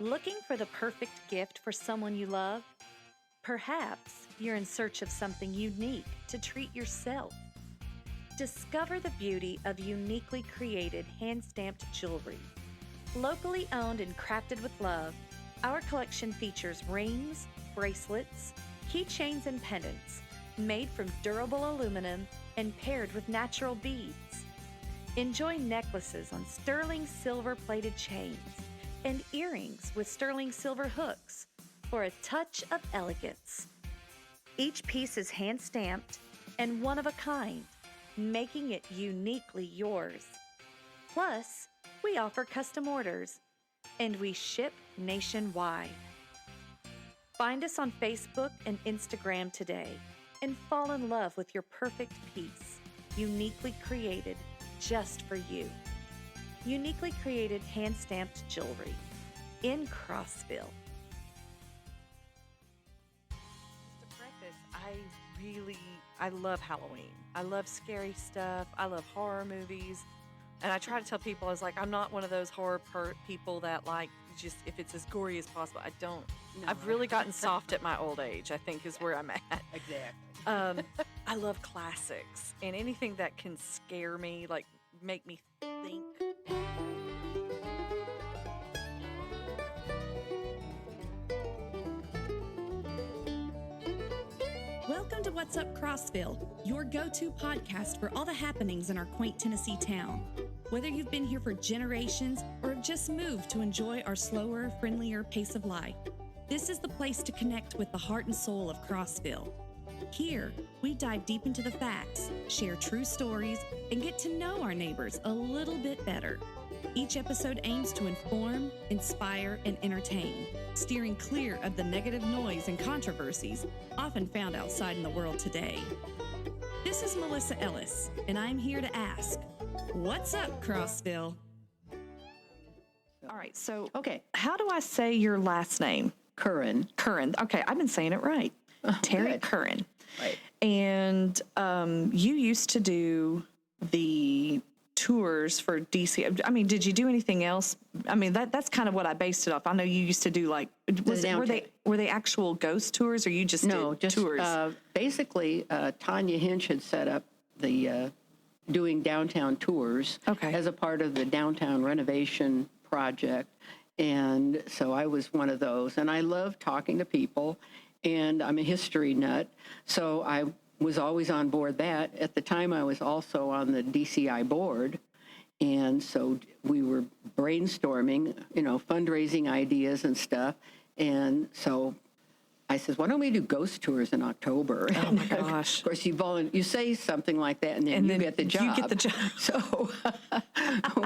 Looking for the perfect gift for someone you love? Perhaps you're in search of something unique to treat yourself. Discover the beauty of uniquely created hand-stamped jewelry. Locally owned and crafted with love, our collection features rings, bracelets, keychains, and pendants made from durable aluminum and paired with natural beads. Enjoy necklaces on sterling silver-plated chains and earrings with sterling silver hooks for a touch of elegance. Each piece is hand-stamped and one of a kind, making it uniquely yours. Plus, we offer custom orders, and we ship nationwide. Find us on Facebook and Instagram today and fall in love with your perfect piece, uniquely created just for you. Uniquely created hand-stamped jewelry in Crossville. To preface, I love Halloween. I love scary stuff. I love horror movies. And I try to tell people, I was like, I'm not one of those horror people that like, just if it's as gory as possible. I don't. No. I've really gotten soft at my old age, I think is where I'm at. Exactly. I love classics and anything that can scare me, like make me think. Welcome to What's Up Crossville, your go-to podcast for all the happenings in our quaint Tennessee town. Whether you've been here for generations or have just moved to enjoy our slower, friendlier pace of life, this is the place to connect with the heart and soul of Crossville. Here, we dive deep into the facts, share true stories, and get to know our neighbors a little bit better. Each episode aims to inform, inspire, and entertain, steering clear of the negative noise and controversies often found outside in the world today. This is Melissa Ellis, and I'm here to ask, what's up, Crossville? All right, so Okay. how do I say your last name? Curran. Curran. Okay, I've been saying it right. Terry good. Curran. Right. And you used to do the tours for DC. I mean, did you do anything else? I mean, that's kind of what I based it off. I know you used to do like, were they actual ghost tours, or you just did tours? Basically, Tanya Hinch had set up the doing downtown tours as a part of the downtown renovation project. And so I was one of those. And I love talking to people, and I'm a history nut. So I was always on board that. At the time, I was also on the DCI board. And so we were brainstorming, fundraising ideas and stuff. And so I said, why don't we do ghost tours in October? Oh, my gosh. Of course, you say something like that, and then you get the job. You get the job. So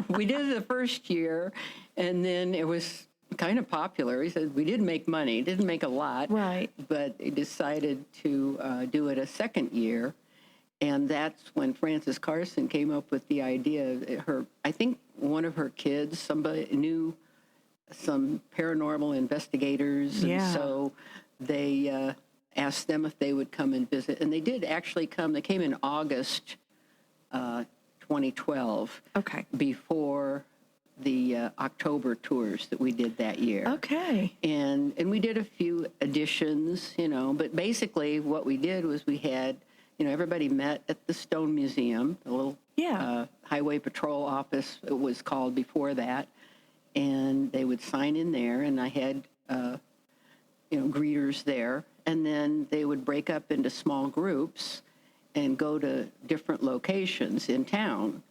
we did it the first year, and then it was kind of popular. He said, we didn't make money, didn't make a lot. Right. But they decided to do it a second year. And that's when Frances Carson came up with the idea. I think one of her kids, somebody knew some paranormal investigators. And so they asked them if they would come and visit. And they did actually come. They came in August 2012. Okay. Before the October tours that we did that year. Okay. And we did a few additions, but basically what we did was we had, everybody met at the Stone Museum, the little highway patrol office, it was called before that. And they would sign in there, and I had, greeters there. And then they would break up into small groups and go to different locations in town.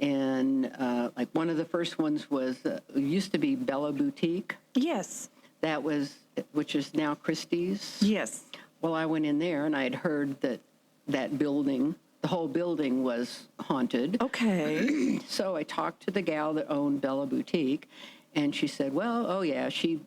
And like one of the first ones was, used to be Bella Boutique. Yes. Which is now Christie's. Yes. Well, I went in there, and I had heard that building, the whole building was haunted. Okay. So I talked to the gal that owned Bella Boutique, and she said, well, she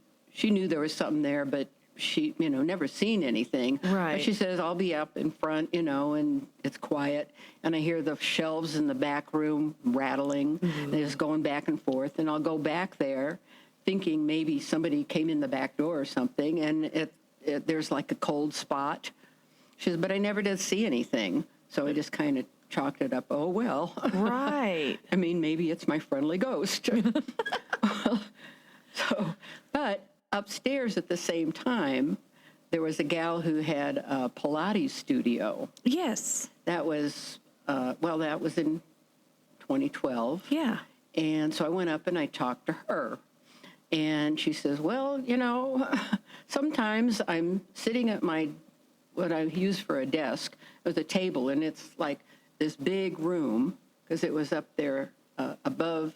knew there was something there, but she, never seen anything. Right. But she says, I'll be up in front, and it's quiet. And I hear the shelves in the back room rattling. And it's going back and forth. And I'll go back there thinking maybe somebody came in the back door or something. And there's like a cold spot. She says, but I never did see anything. So I just kind of chalked it up. Oh, well. Right. I mean, maybe it's my friendly ghost. So, but upstairs at the same time, there was a gal who had a Pilates studio. Yes. That was, that was in 2012. Yeah. And so I went up and I talked to her. And she says, well, sometimes I'm sitting at what I use for a desk, with a table, and it's like this big room, because it was up there above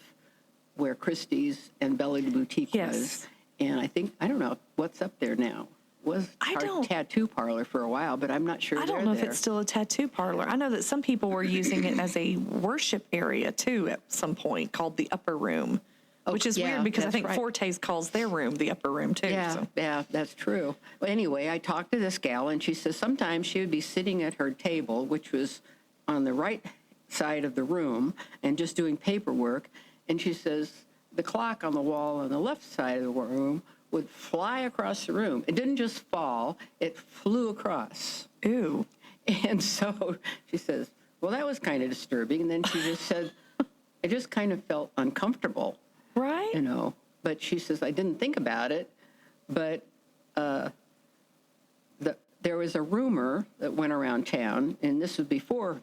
where Christie's and Bella Boutique was. And I don't know what's up there now. Was our tattoo parlor for a while, but I'm not sure. I don't know if it's still a tattoo parlor. I know that some people were using it as a worship area too at some point, called the upper room, which is weird because I think Fortes calls their room the upper room too. Yeah, that's true. Well, anyway, I talked to this gal, and she says sometimes she would be sitting at her table, which was on the right side of the room, and just doing paperwork. And she says the clock on the wall on the left side of the room would fly across the room. It didn't just fall, it flew across. Ooh. And so she says, well, that was kind of disturbing. And then she just said, I just kind of felt uncomfortable. Right. But she says, I didn't think about it. But there was a rumor that went around town, and this was before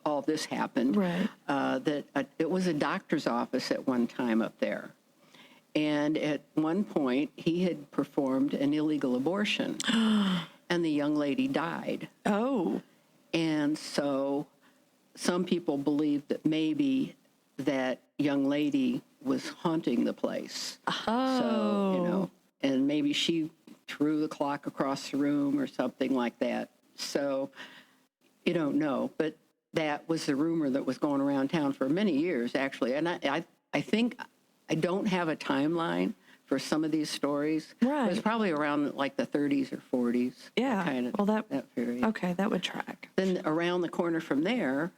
all this happened, right. That it was a doctor's office at one time up there. And at one point, he had performed an illegal abortion, and the young lady died. Oh. And so some people believe that maybe that young lady was haunting the place. Oh. So, and maybe she threw the clock across the room or something like that. So you don't know. But that was the rumor that was going around town for many years, actually. And I think... I don't have a timeline for some of these stories. Right. It was probably around like the 30s or 40s. Yeah. That period. Okay, that would track. Then around the corner from there,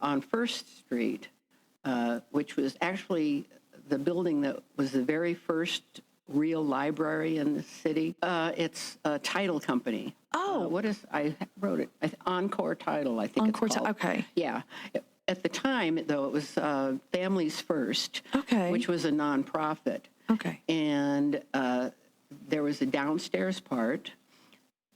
on First Street, which was actually the building that was the very first real library in the city. It's a title company. Oh. I wrote it, Encore Title, I think Encore it's called. Okay. Yeah. At the time, though, it was Families First, which was a nonprofit. Okay. And there was a downstairs part.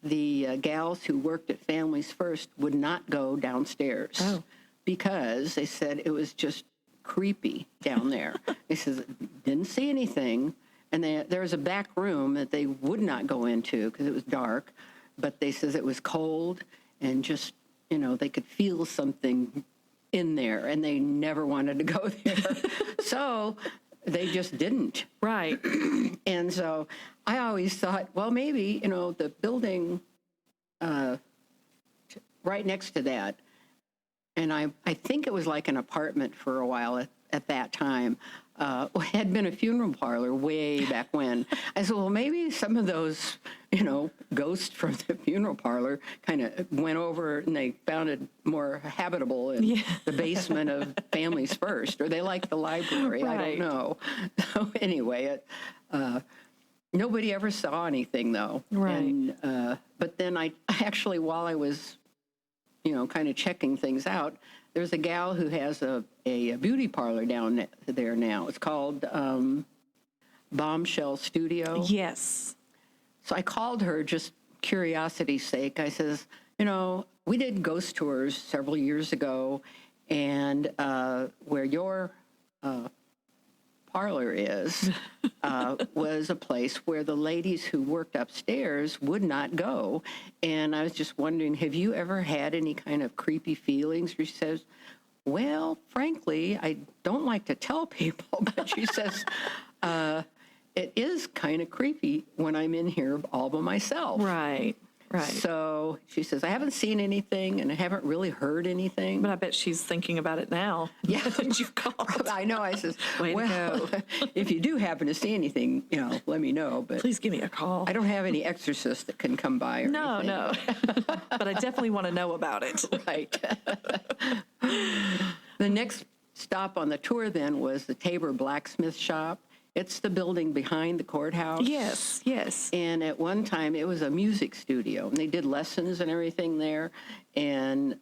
The gals who worked at Families First would not go downstairs because they said it was just creepy down there. They said, didn't see anything. And there was a back room that they would not go into because it was dark. But they says it was cold and just, they could feel something in there, and they never wanted to go there. So they just didn't. Right. And so I always thought, well, maybe, the building right next to that, and I think it was like an apartment for a while at that time, had been a funeral parlor way back when. I said, well, maybe some of those, ghosts from the funeral parlor kind of went over and they found it more habitable in the basement of Families First, or they liked the library. Right. I don't know. So anyway, nobody ever saw anything, though. Right. And, but then I actually, while I was, kind of checking things out, there's a gal who has a beauty parlor down there now. It's called Bombshell Studio. Yes. So I called her just curiosity's sake. I says, we did ghost tours several years ago, and where your parlor is was a place where the ladies who worked upstairs would not go. And I was just wondering, have you ever had any kind of creepy feelings? She says, well, frankly, I don't like to tell people, but she says, it is kind of creepy when I'm in here all by myself. Right. Right. So she says, I haven't seen anything and I haven't really heard anything. But I bet she's thinking about it now. Yeah. That you've called. I know. I says, Way to well, go. If you do happen to see anything, let me know. But please give me a call. I don't have any exorcists that can come by or anything. No. But I definitely want to know about it. Right. The next stop on the tour then was the Tabor Blacksmith Shop. It's the building behind the courthouse. Yes, yes. And at one time, it was a music studio, and they did lessons and everything there. And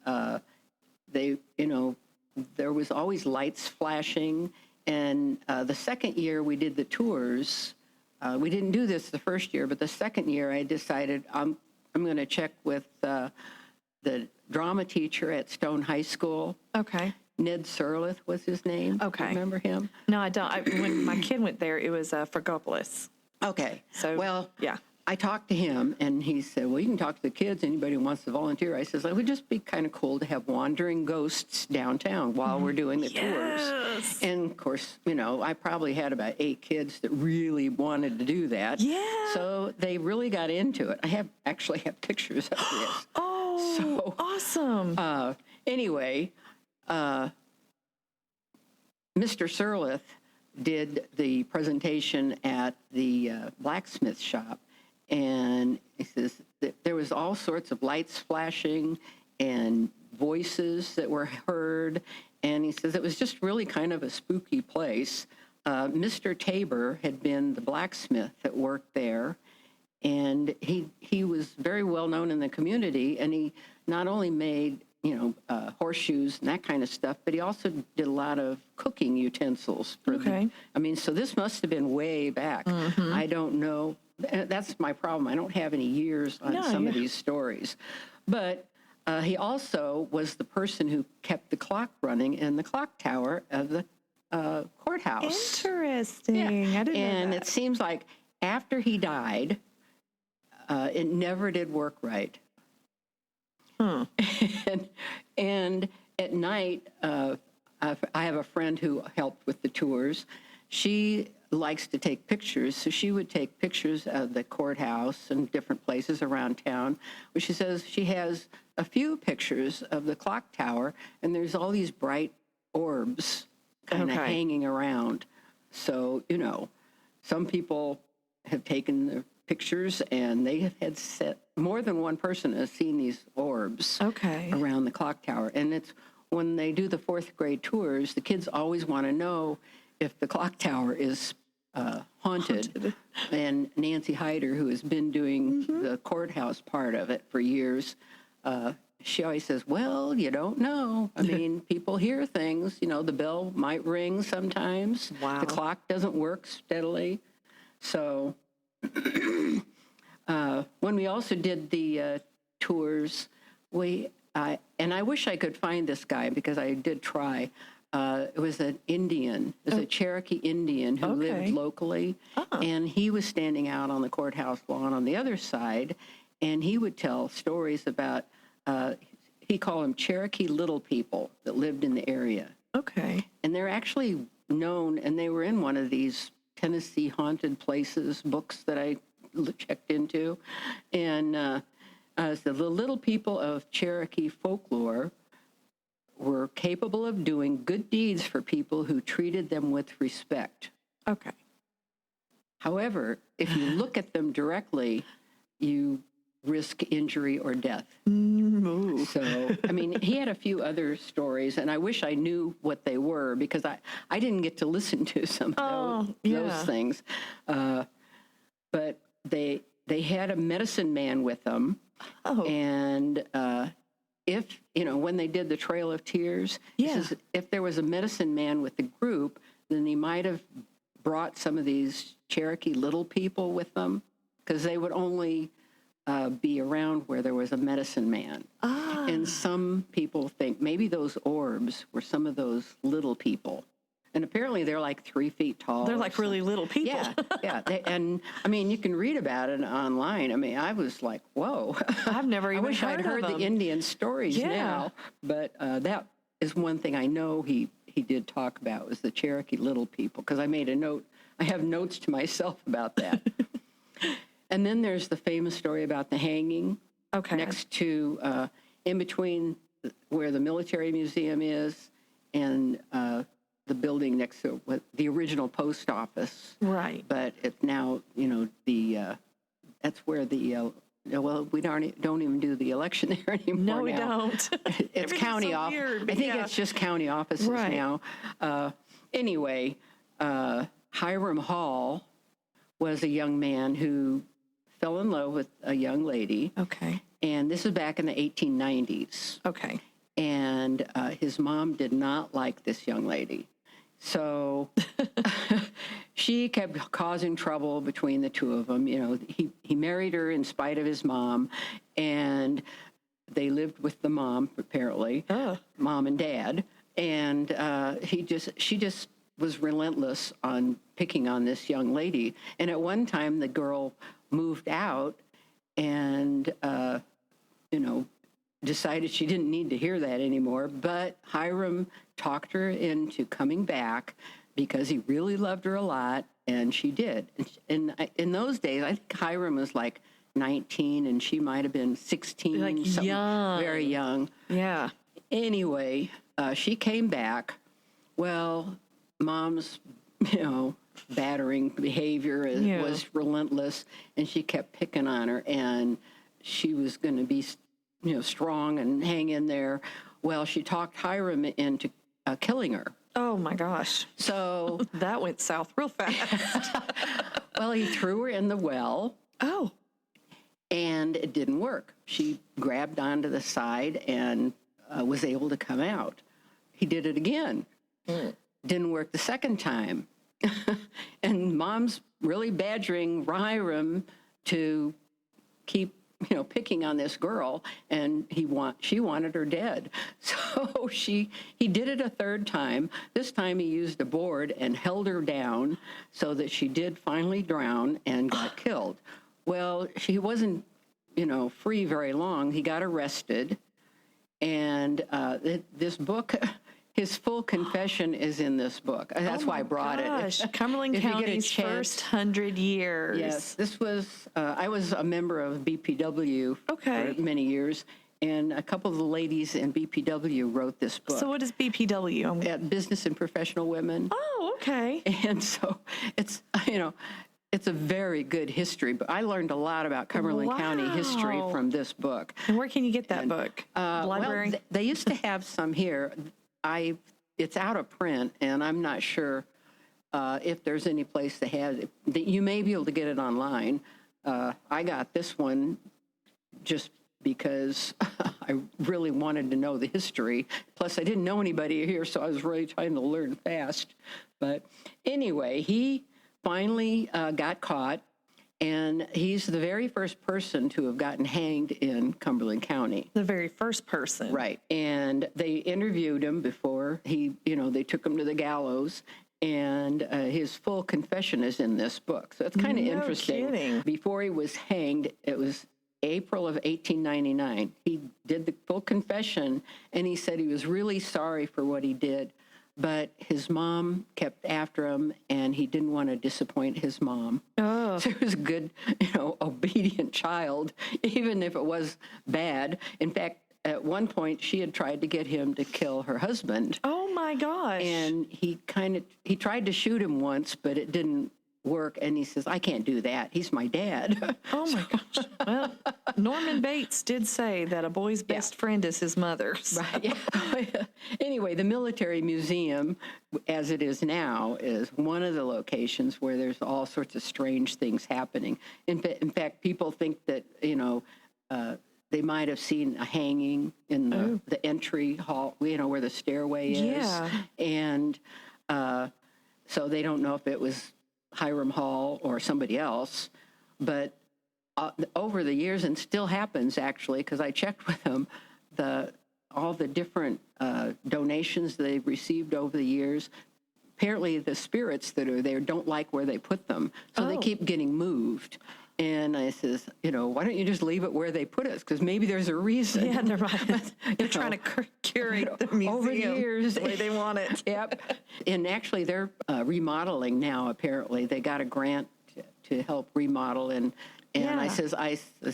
they, there was always lights flashing, And the second year we did the tours, we didn't do this the first year, but the second year I decided I'm going to check with the drama teacher at Stone High School. Okay. Ned Sirleth was his name. Okay. Remember him? No, I don't. When my kid went there, it was Fergopolis. Okay. So, well, yeah. I talked to him, and he said, well, you can talk to the kids, anybody who wants to volunteer. I says, it would just be kind of cool to have wandering ghosts downtown while we're doing the tours. And, of course, you know, I probably had about 8 kids that really wanted to do that. Yeah. So they really got into it. I actually have pictures of this. Oh, so, awesome. Anyway, Mr. Sirleth did the presentation at the blacksmith shop. And he says that there was all sorts of lights flashing and voices that were heard. And he says it was just really kind of a spooky place. Mr. Tabor had been the blacksmith that worked there. And he was very well known in the community. And he not only made, you know, horseshoes and that kind of stuff, but he also did a lot of cooking utensils. So this must have been way back. Mm-hmm. I don't know. That's my problem. I don't have any years on some of these stories. But he also was the person who kept the clock running in the clock tower of the courthouse. Interesting. Yeah. I didn't know And that. it seems like after he died, it never did work right. And at night, I have a friend who helped with the tours. She likes to take pictures, so she would take pictures of the courthouse and different places around town. But she says she has a few pictures of the clock tower, and there's all these bright orbs kind of hanging around. So, you know, some people have taken the pictures, and they have had set, more than one person has seen these orbs around the clock tower. And it's when they do the 4th grade tours, the kids always want to know if the clock tower is haunted. And Nancy Hyder, who has been doing the courthouse part of it for years, she always says, well, you don't know. I mean, people hear things. You know, the bell might ring sometimes. Wow. The clock doesn't work steadily. So when we also did the tours, and I wish I could find this guy because I did try. It was an Indian. It was a Cherokee Indian who lived locally. And he was standing out on the courthouse lawn on the other side, and he would tell stories about, he called them Cherokee little people that lived in the area. Okay. And they're actually known, and they were in one of these Tennessee haunted places books that I checked into. And so the little people of Cherokee folklore were capable of doing good deeds for people who treated them with respect. Okay. However, if you look at them directly, you risk injury or death. Ooh. So, I mean, he had a few other stories, and I wish I knew what they were because I didn't get to listen to some of those things. But they had a medicine man with them, and if, you know, when they did the Trail of Tears, he says if there was a medicine man with the group, then he might have brought some of these Cherokee little people with them because they would only be around where there was a medicine man. And some people think maybe those orbs were some of those little people. And apparently they're like 3 feet tall. They're like really little people. Yeah. And I mean, you can read about it online. I mean, I was like, whoa. I've never even I wish I'd heard the Indian stories now. But that is one thing I know he did talk about was the Cherokee little people, because I made a note. I have notes to myself about that. And then there's the famous story about the hanging. Next to, in between where the military museum is and the building next to the original post office. Right. But it's now, you know, that's where well, we don't even do the election there anymore. No, we now. Don't. It's county so office. weird, I think it's just county offices now. Anyway, Hiram Hall was a young man who fell in love with a young lady. Okay. And this is back in the 1890s. Okay. And his mom did not like this young lady. So she kept causing trouble between the two of them. You know, he married her in spite of his mom, and they lived with the mom, apparently, mom and dad. And she just was relentless on picking on this young lady. And at one time, the girl moved out and, decided she didn't need to hear that anymore. But Hiram talked her into coming back because he really loved her a lot, and she did. And in those days, I think Hiram was like 19, and she might have been 16. Like young. Very young. Yeah. Anyway, she came back. Well, Mom's, battering behavior was relentless, and she kept picking on her, and she was going to be, strong and hang in there. Well, she talked Hiram into killing her. Oh, my gosh. So that went south real fast. Well, he threw her in the well. Oh. And it didn't work. She grabbed onto the side and was able to come out. He did it again. Didn't work the second time. And Mom's really badgering Hiram to keep, picking on this girl, and she wanted her dead. So he did it a third time. This time he used a board and held her down so that she did finally drown and got killed. Well, she wasn't, free very long. He got arrested, and this book, his full confession is in this book. That's why I brought it. Cumberland County's first 100 years. Yes, this was, I was a member of BPW for many years, and a couple of the ladies in BPW wrote this book. So what is BPW? Business and Professional Women. Oh, okay. And so it's, it's a very good history, but I learned a lot about Cumberland County history from this book. And where can you get that book? Library? Well, they used to have some here. It's out of print, and I'm not sure if there's any place that has it. You may be able to get it online. I got this one just because I really wanted to know the history. Plus, I didn't know anybody here, so I was really trying to learn fast. But anyway, he finally got caught, and he's the very first person to have gotten hanged in Cumberland County. The very first person. Right. And they interviewed him before they took him to the gallows, and his full confession is in this book. So it's kind of interesting. Kidding. Before he was hanged, it was April of 1899. He did the full confession, and he said he was really sorry for what he did. But his mom kept after him, and he didn't want to disappoint his mom. Oh. So he was a good, obedient child, even if it was bad. In fact, at one point, she had tried to get him to kill her husband. Oh, my gosh. And he tried to shoot him once, but it didn't work. And he says, I can't do that. He's my dad. Oh, my gosh. Well, Norman Bates did say that a boy's best friend is his mother. So. Right. Yeah. Anyway, the Military Museum, as it is now, is one of the locations where there's all sorts of strange things happening. In fact, people think that, they might have seen a hanging in the entry hall, where the stairway is. Yeah. And so they don't know if it was Hiram Hall or somebody else. But over the years, and still happens actually, because I checked with them, all the different donations they've received over the years, apparently the spirits that are there don't like where they put them. So they keep getting moved. And I says, why don't you just leave it where they put us? Because maybe there's a reason. Yeah, they're right. They're trying to curate the museum over the years, the way they want it. Yep. And actually, they're remodeling now, apparently. They got a grant to help remodel. And I said,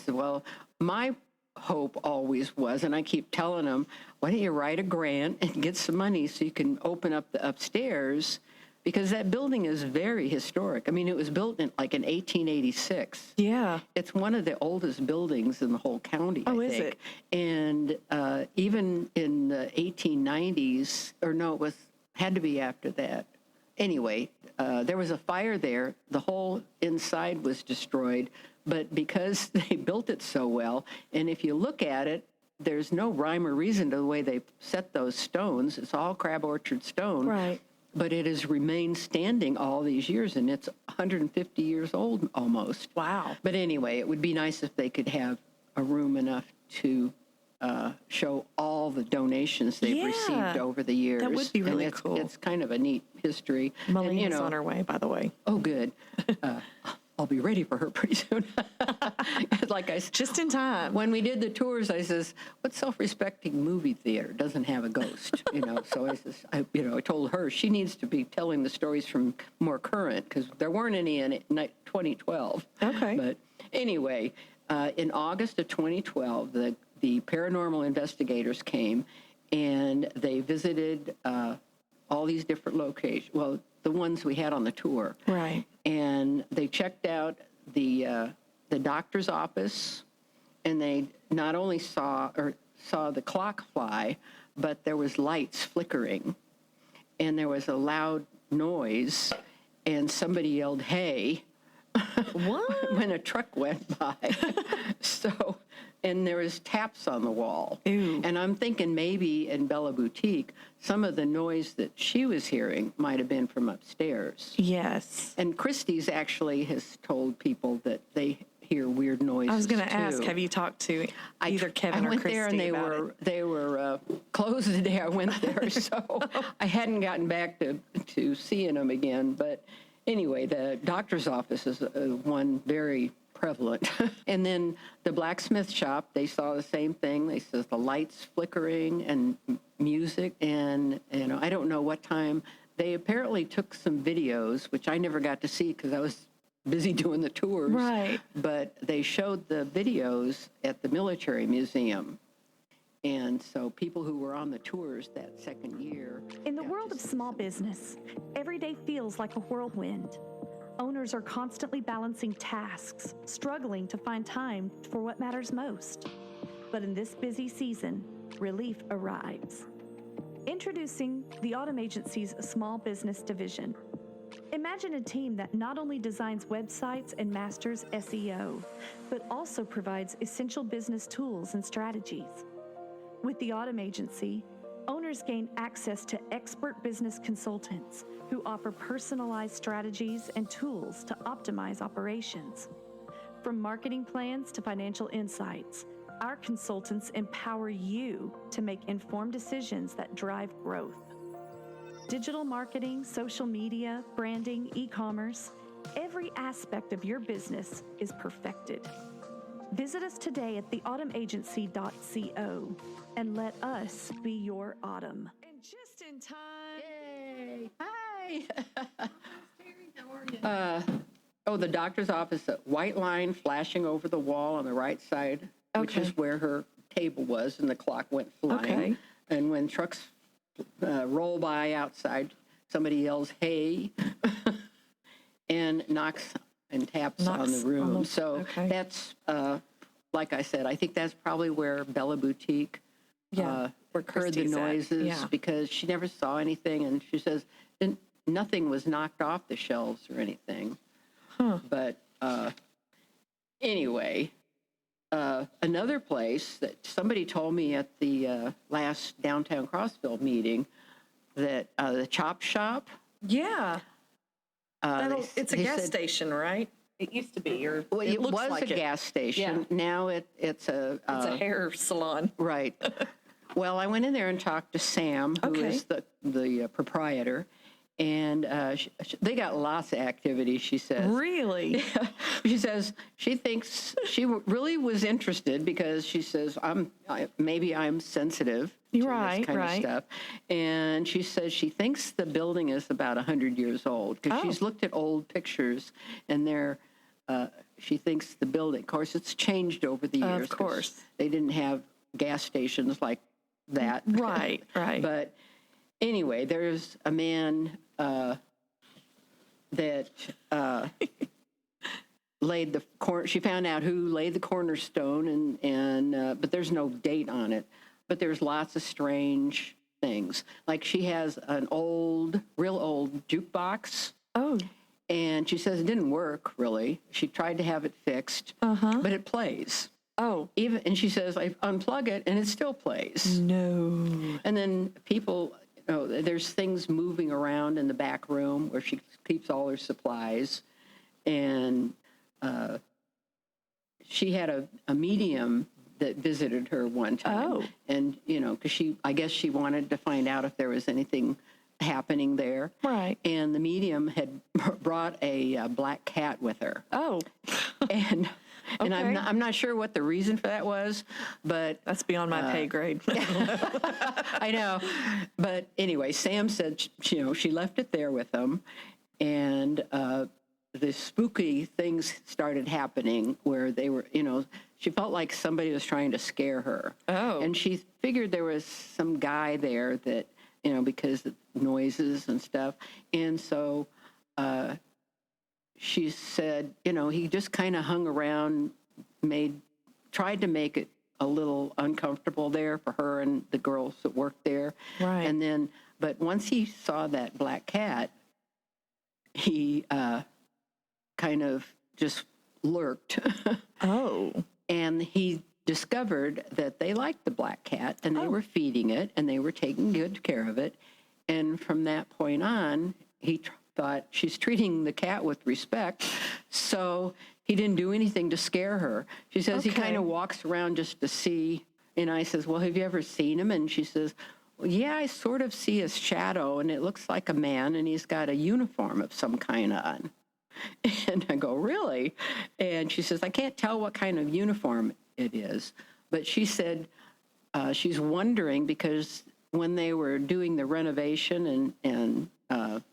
well, my hope always was, and I keep telling them, why don't you write a grant and get some money so you can open up the upstairs? Because that building is very historic. I mean, it was built in 1886. Yeah. It's one of the oldest buildings in the whole county, I think. Is it? And even in the 1890s, or no, had to be after that. Anyway, there was a fire there. The whole inside was destroyed. But because they built it so well, and if you look at it, there's no rhyme or reason to the way they set those stones. It's all crab orchard stone. Right. but it has remained standing all these years, and it's 150 years old almost. Wow. But anyway, it would be nice if they could have a room enough to show all the donations they've received over the years. That would be really and cool. It's kind of a neat history. Melena's on her way, by the way. Oh, good. I'll be ready for her pretty soon. Like I said, Just in time. when we did the tours, I says, "What self-respecting movie theater doesn't have a ghost?" So I says, I told her she needs to be telling the stories from more current, because there weren't any in 2012. Okay. But anyway, in August of 2012, the paranormal investigators came and they visited all these different locations. Well, the ones we had on the tour. Right. And they checked out the doctor's office, and they not only saw the clock fly, but there was lights flickering, and there was a loud noise, and somebody yelled, "Hey!" What? when a truck went by. So, and there was taps on the wall. Ew. And I'm thinking maybe in Bella Boutique, some of the noise that she was hearing might have been from upstairs. Yes. And Christie's actually has told people that they hear weird noises. I was going to too. ask, have you talked to either Kevin or I went Christy there and they were closed the day I went there, so I hadn't gotten back to seeing them again. But anyway, the doctor's office is one very prevalent. And then the blacksmith shop, they saw the same thing. They says the lights flickering and music, and I don't know what time. They apparently took some videos, which I never got to see because I was busy doing the tours. Right. But they showed the videos at the military museum. And so people who were on the tours that second year. In the world of small business, every day feels like a whirlwind. Owners are constantly balancing tasks, struggling to find time for what matters most. But in this busy season, relief arrives. Introducing the Autumn Agency's Small Business Division. Imagine a team that not only designs websites and masters SEO, but also provides essential business tools and strategies. With the Autumn Agency, owners gain access to expert business consultants who offer personalized strategies and tools to optimize operations. From marketing plans to financial insights, our consultants empower you to make informed decisions that drive growth. Digital marketing, social media, branding, e-commerce, every aspect of your business is perfected. Visit us today at theautumnagency.co and let us be your autumn. And just in time. Yay! Hi! The doctor's office, a white line flashing over the wall on the right side, which is where her table was, and the clock went flying. Okay. And when trucks roll by outside, somebody yells, "Hey!" and knocks and taps on the room. That's, like I said, I think that's probably where Bella Boutique Where heard the Christy's at. noises, because she never saw anything, and she says nothing was knocked off the shelves or anything. But anyway, another place that somebody told me at the last Downtown Crossville meeting, that the Chop Shop. Yeah. It's a they gas said- station, right? It used to be, or Well, it looks was like a gas station. Yeah. Now it's a hair salon. right. Well, I went in there and talked to Sam, who Okay. is the proprietor, and they got lots of activity, she says. Really? She says she thinks she really was interested because she says maybe I'm sensitive to Right, this kind right. of stuff, and she says she thinks the building is about 100 years old because she's looked at old pictures, and she thinks the building. Of course, it's changed over the years. Of course, they didn't have gas stations like that. Right. But anyway, there's a man that laid the she found out who laid the cornerstone, and but there's no date on it. But there's lots of strange things. Like she has an real old jukebox. Oh. And she says it didn't work really. She tried to have it fixed, but it plays. Oh. And she says I unplug it and it still plays. No. And then people there's things moving around in the back room where she keeps all her supplies. And she had a medium that visited her one time. Oh. And, because I guess she wanted to find out if there was anything happening there. Right. And the medium had brought a black cat with her. Oh. And Okay. I'm not sure what the reason for that was, but That's beyond my pay grade. I know. But anyway, Sam said, she left it there with them, and the spooky things started happening where they were, she felt like somebody was trying to scare her. Oh. And she figured there was some guy there that, because of noises and stuff. And so she said, he just kind of hung around, tried to make it a little uncomfortable there for her and the girls that worked there. Right. And then, but once he saw that black cat, he kind of just lurked. Oh. And he discovered that they liked the black cat, and they were feeding it, and they were taking good care of it. And from that point on, he thought she's treating the cat with respect, so he didn't do anything to scare her. She says he kind of walks around just to see, and I says, well, have you ever seen him? And she says, well, yeah, I sort of see his shadow, and it looks like a man, and he's got a uniform of some kind on. And I go, really? And she says, I can't tell what kind of uniform it is. But she said she's wondering because when they were doing the renovation and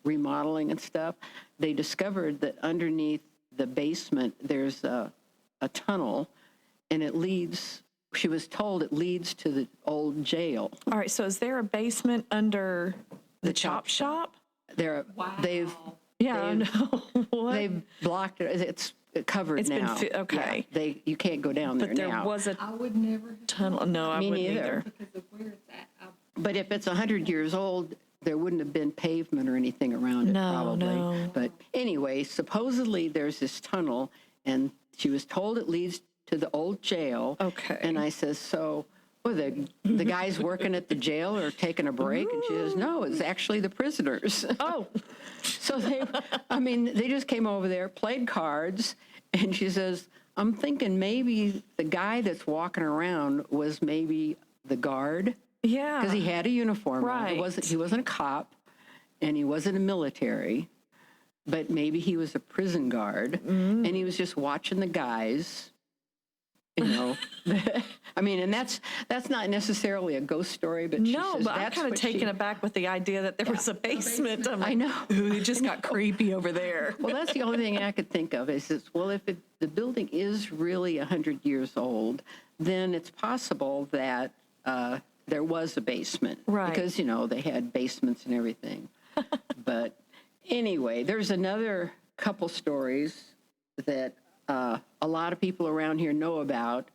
remodeling and stuff, they discovered that underneath the basement there's a tunnel, and it leads, she was told it leads to the old jail. All right, so is there a basement under the chop shop? They've Yeah, I know. What? They've blocked it. It's covered It's now. been okay. Yeah, you can't go down there But there now. was a I would never have tunnel. No, I Me wouldn't neither. either. because of where it's at. But if it's 100 years old, there wouldn't have been pavement or anything around it, No, probably. no. But anyway, supposedly there's this tunnel, and she was told it leads to the old jail. Okay. And I says, so, well, the guys working at the jail are taking a break? And she says, no, it's actually the prisoners. Oh, So they just came over there, played cards, and she says, I'm thinking maybe the guy that's walking around was maybe the guard. yeah. Because he had a uniform on. Right. He wasn't a cop, and he wasn't a military, but maybe he was a prison guard, and he was just watching the guys, and that's not necessarily a ghost story, but she No, says but I'm that's kind of what taken aback with the idea that there was a basement. I'm I like, know. Ooh, it just got creepy over there. Well, that's the only thing I could think of is, if the building is really 100 years old, then it's possible that there was a basement. Right. Because, they had basements and everything. But anyway, there's another couple stories that a lot of people around here know about.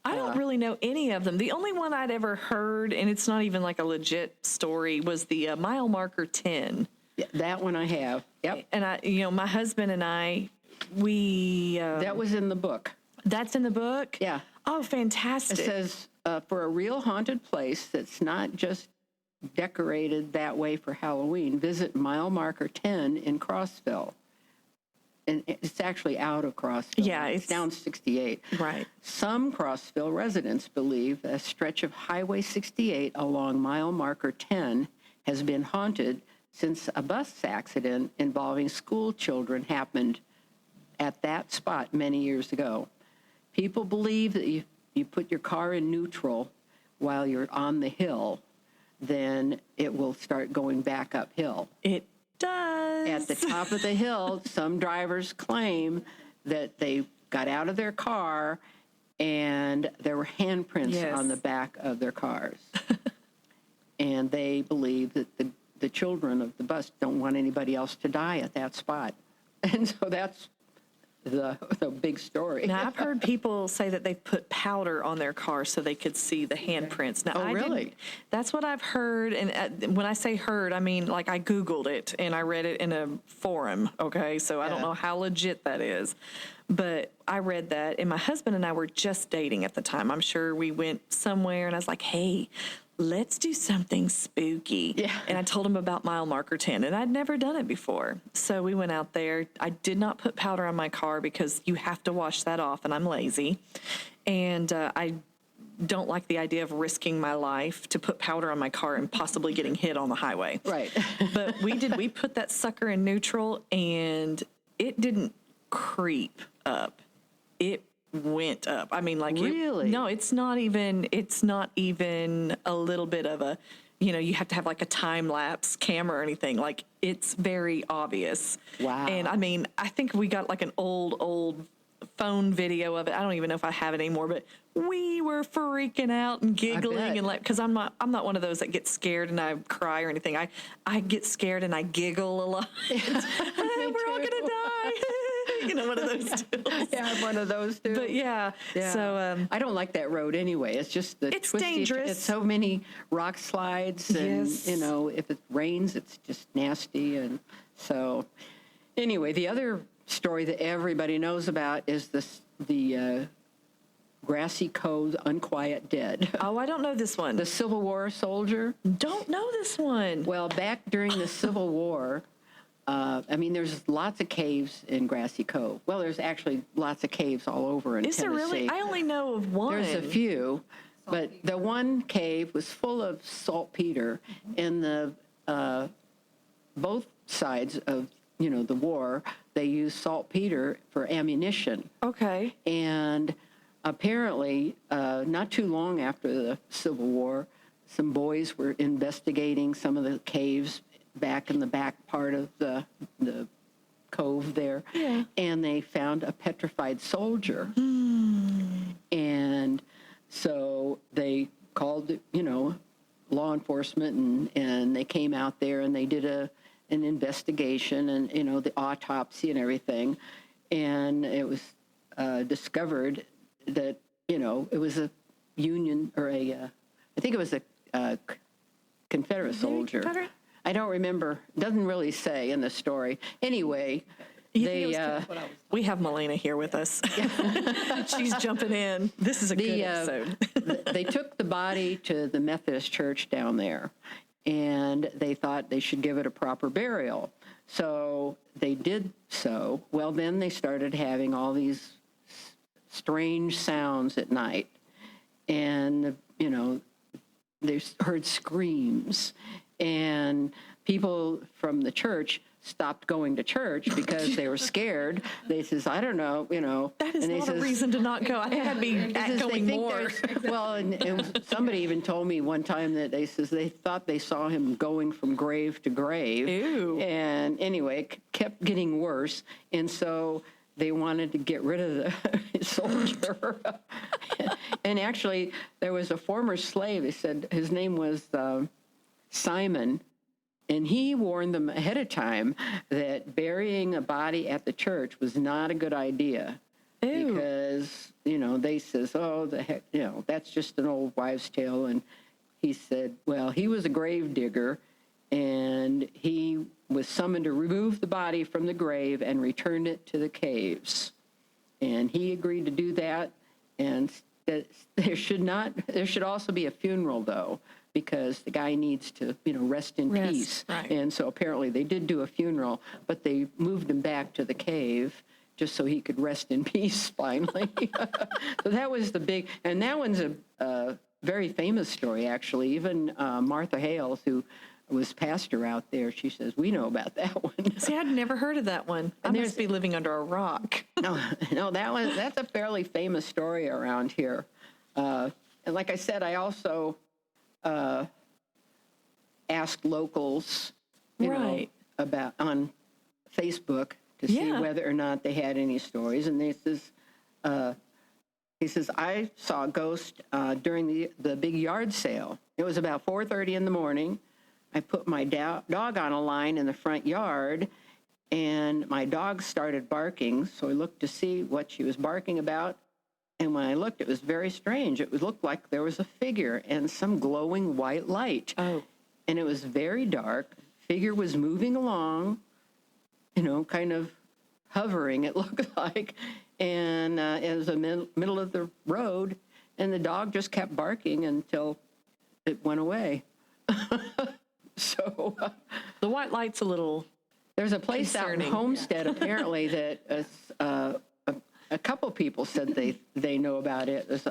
I don't really know any of them. The only one I'd ever heard, and it's not even like a legit story, was the mile marker 10. Yeah, that one I have. Yep. And my husband and I, we... That was in the book. That's in the book? Yeah. Oh, fantastic. It says, for a real haunted place that's not just decorated that way for Halloween, visit mile marker 10 in Crossville. And it's actually out of Crossville. Yeah, it's down 68. Right. Some Crossville residents believe a stretch of Highway 68 along mile marker 10 has been haunted since a bus accident involving school children happened at that spot many years ago. People believe that if you put your car in neutral while you're on the hill, then it will start going back uphill. It does. At the top of the hill, some drivers claim that they got out of their car and there were handprints on the back of their cars. And they believe that the children of the bus don't want anybody else to die at that spot. And so that's the big story. Now, I've heard people say that they put powder on their car so they could see the handprints. Now, Oh, really? That's what I've heard. And when I say heard, I mean, like, I Googled it and I read it in a forum, okay? So I don't know how legit that is. But I read that, and my husband and I were just dating at the time. I'm sure we went somewhere, and I was like, hey, let's do something spooky. Yeah. And I told him about mile marker 10, and I'd never done it before. So we went out there. I did not put powder on my car because you have to wash that off, and I'm lazy. And I don't like the idea of risking my life to put powder on my car and possibly getting hit on the highway. Right. But we put that sucker in neutral, and it didn't creep up. It went up. I mean, like, really? No, it's not even a little bit of a, you have to have like a time lapse camera or anything. Like, it's very obvious. Wow. And I mean, I think we got like an old phone video of it. I don't even know if I have it anymore, but we were freaking out and giggling and like, because I'm not one of those that gets scared and I cry or anything. I get scared and I giggle a lot. We're all gonna die. One of those deals. Yeah, I'm one of those too. But yeah. So I don't like that road anyway. It's just it's dangerous. It's so many rock slides, and Yes. if it rains, it's just nasty. And so, anyway, the other story that everybody knows about is the Grassy Cove Unquiet Dead. Oh, I don't know this one. The Civil War soldier. Don't know this one. Well, back during the Civil War, there's lots of caves in Grassy Cove. Well, there's actually lots of caves all over in Is Tennessee. there really? I only know of one. There's a few, but the one cave was full of saltpeter, and the both sides of the war, they used saltpeter for ammunition. Okay. And apparently, not too long after the Civil War, some boys were investigating some of the caves back in the back part of the cove there. Yeah. And they found a petrified soldier. And so they called, law enforcement, and they came out there and they did an investigation and, the autopsy and everything. And it was discovered that, it was a Union or I think it was a Confederate soldier. Confederate? I don't remember. Doesn't really say in the story. Anyway, we have Malena here with us. She's jumping in. This is a good episode. They took the body to the Methodist church down there, and they thought they should give it a proper burial. So they did so. Well, then they started having all these strange sounds at night, and they heard screams, and people from the church stopped going to church because they were scared. They says, I don't know, That is not a reason to not go. I think I'd be going more. Well, and somebody even told me one time that they thought they saw him going from grave to grave. Ew. And anyway, it kept getting worse. And so they wanted to get rid of the soldier. And actually, there was a former slave. They said his name was Simon. And he warned them ahead of time that burying a body at the church was not a good idea. Ew. Because, they says, oh, the heck, that's just an old wives' tale. And he said, well, he was a grave digger, and he was summoned to remove the body from the grave and return it to the caves. And he agreed to do that. And there should also be a funeral, though, because the guy needs to, rest in peace. Right. And so apparently they did do a funeral, but they moved him back to the cave just so he could rest in peace finally. So that was the big, and that one's a very famous story, actually. Even Martha Hales, who was pastor out there, she says, we know about that one. See, I'd never heard of that one. I must be living under a rock. No, that's a fairly famous story around here. And like I said, I also asked locals, about on Facebook to see whether or not they had any stories, and he says, I saw a ghost during the big yard sale. It was about 4:30 in the morning. I put my dog on a line in the front yard, and my dog started barking, so I looked to see what she was barking about. And when I looked, it was very strange. It looked like there was a figure and some glowing white light. Oh. And it was very dark. Figure was moving along, kind of hovering, it looked like. And it was the middle of the road, and the dog just kept barking until it went away. So The white light's a little there's a place concerning. out in Homestead, apparently, that a couple people said they know about it. There's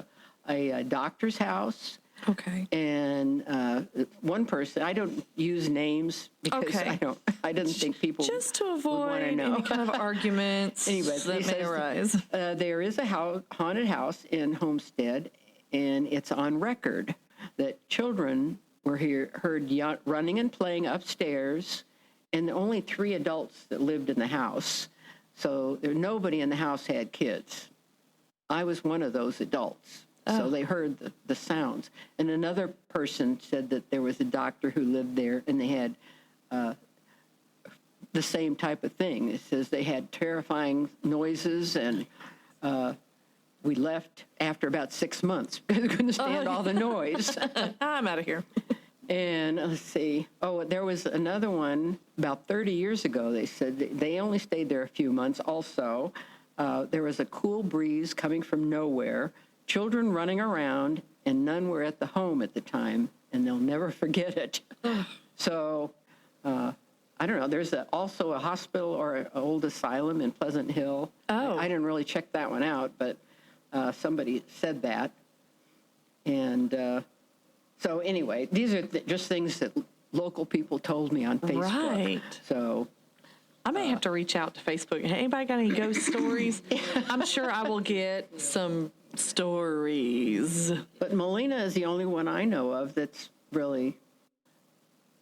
a doctor's house. Okay. And one person, I don't use names because Okay. I didn't think people Just to would avoid want to know. any kind of arguments Anyway, that may arise. There is a haunted house in Homestead, and it's on record that children were heard running and playing upstairs, and only 3 adults that lived in the house. So nobody in the house had kids. I was one of those adults. So they heard the sounds. And another person said that there was a doctor who lived there, and they had the same type of thing. It says they had terrifying noises, and we left after about 6 months because we couldn't stand all the noise. I'm out of here. And let's see. Oh, there was another one about 30 years ago. They said they only stayed there a few months. Also, there was a cool breeze coming from nowhere, children running around, and none were at the home at the time, and they'll never forget it. So, I don't know. There's also a hospital or an old asylum in Pleasant Hill. Oh. I didn't really check that one out, but somebody said that. And so anyway, these are just things that local people told me on Facebook. Right. So I may have to reach out to Facebook. Hey, anybody got any ghost stories? I'm sure I will get some stories. But Melena is the only one I know of that's really,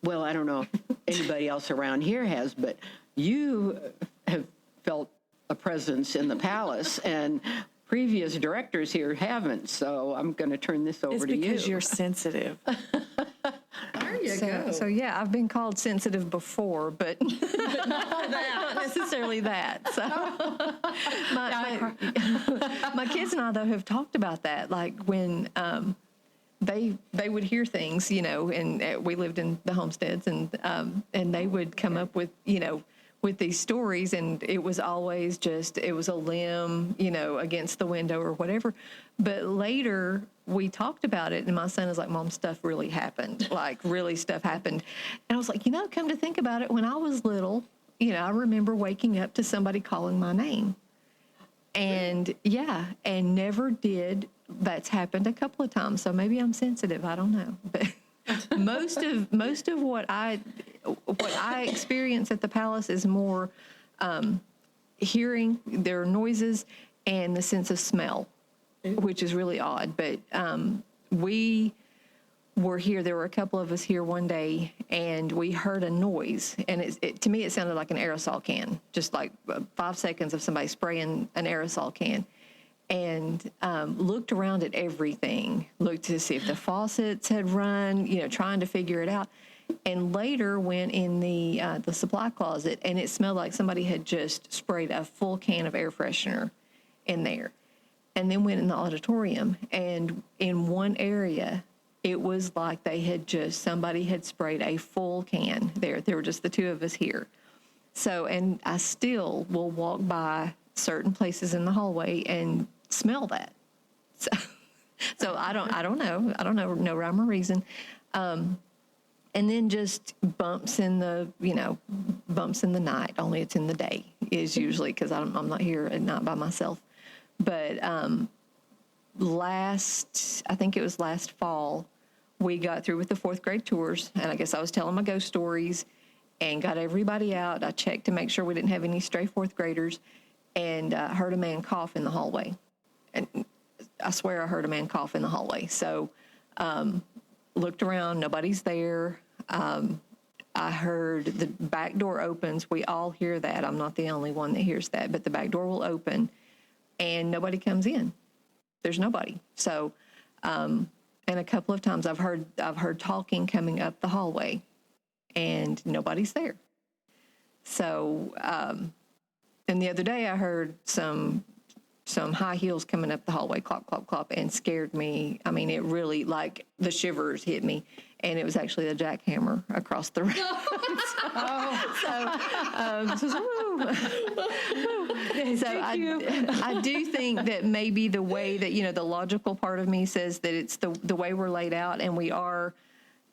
well, I don't know if anybody else around here has, but you have felt a presence in the palace, and previous directors here haven't. So I'm going to turn this over It's to you. because you're sensitive. There you go. So yeah, I've been called sensitive before, but not necessarily that. So my kids and I, though, have talked about that. Like when they would hear things, and we lived in the homesteads, and they would come up with, with these stories, and it was always just, it was a limb, against the window or whatever. But later we talked about it, and my son is like, Mom, stuff really happened. Like, really stuff happened. And I was like, come to think about it, when I was little, I remember waking up to somebody calling my name. And yeah, and never did. That's happened a couple of times. So maybe I'm sensitive. I don't know. But most of what I experience at the palace is more hearing their noises and the sense of smell, which is really odd. But we were here. There were a couple of us here one day, and we heard a noise. And to me, it sounded like an aerosol can, just like 5 seconds of somebody spraying an aerosol can. And looked around at everything, looked to see if the faucets had run, trying to figure it out. And later went in the supply closet, and it smelled like somebody had just sprayed a full can of air freshener in there. And then went in the auditorium, and in one area, it was like somebody had sprayed a full can there. There were just the two of us here. So, and I still will walk by certain places in the hallway and smell that. So I don't know. I don't know no rhyme or reason. And then just bumps in the night, only it's in the day is usually, because I'm not here at night by myself. But I think it was last fall, we got through with the 4th grade tours, and I guess I was telling my ghost stories and got everybody out. I checked to make sure we didn't have any stray 4th graders, and heard a man cough in the hallway. And I swear I heard a man cough in the hallway. So looked around, nobody's there. I heard the back door opens. We all hear that. I'm not the only one that hears that, but the back door will open, and nobody comes in. There's nobody. So, and a couple of times I've heard talking coming up the hallway, and nobody's there. So, and the other day I heard some high heels coming up the hallway, clop, clop, clop, and scared me. I mean, it really, like, the shivers hit me, and it was actually a jackhammer across the room. I do think that maybe the way that, the logical part of me says that it's the way we're laid out, and we are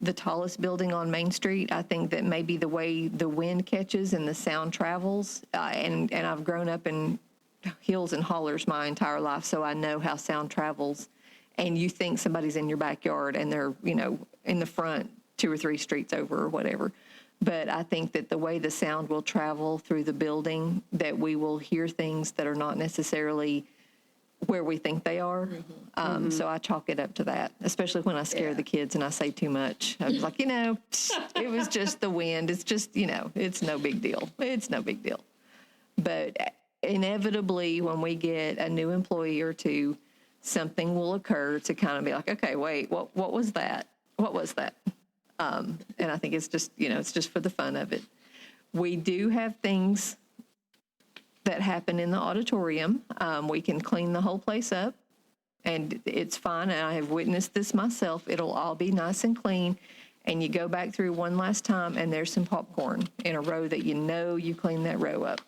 the tallest building on Main Street. I think that maybe the way the wind catches and the sound travels, and I've grown up in hills and hollers my entire life, so I know how sound travels. And you think somebody's in your backyard and they're, in the front 2 or 3 streets over or whatever. But I think that the way the sound will travel through the building, that we will hear things that are not necessarily where we think they are. So I chalk it up to that, especially when I scare the kids and I say too much. I was like, it was just the wind. It's just, it's no big deal. It's no big deal. But inevitably, when we get a new employee or two, something will occur to kind of be like, okay, wait, what was that? What was that? And I think it's just, it's just for the fun of it. We do have things that happen in the auditorium. We can clean the whole place up, and it's fine. And I have witnessed this myself. It'll all be nice and clean. And you go back through one last time, and there's some popcorn in a row that you cleaned that row up.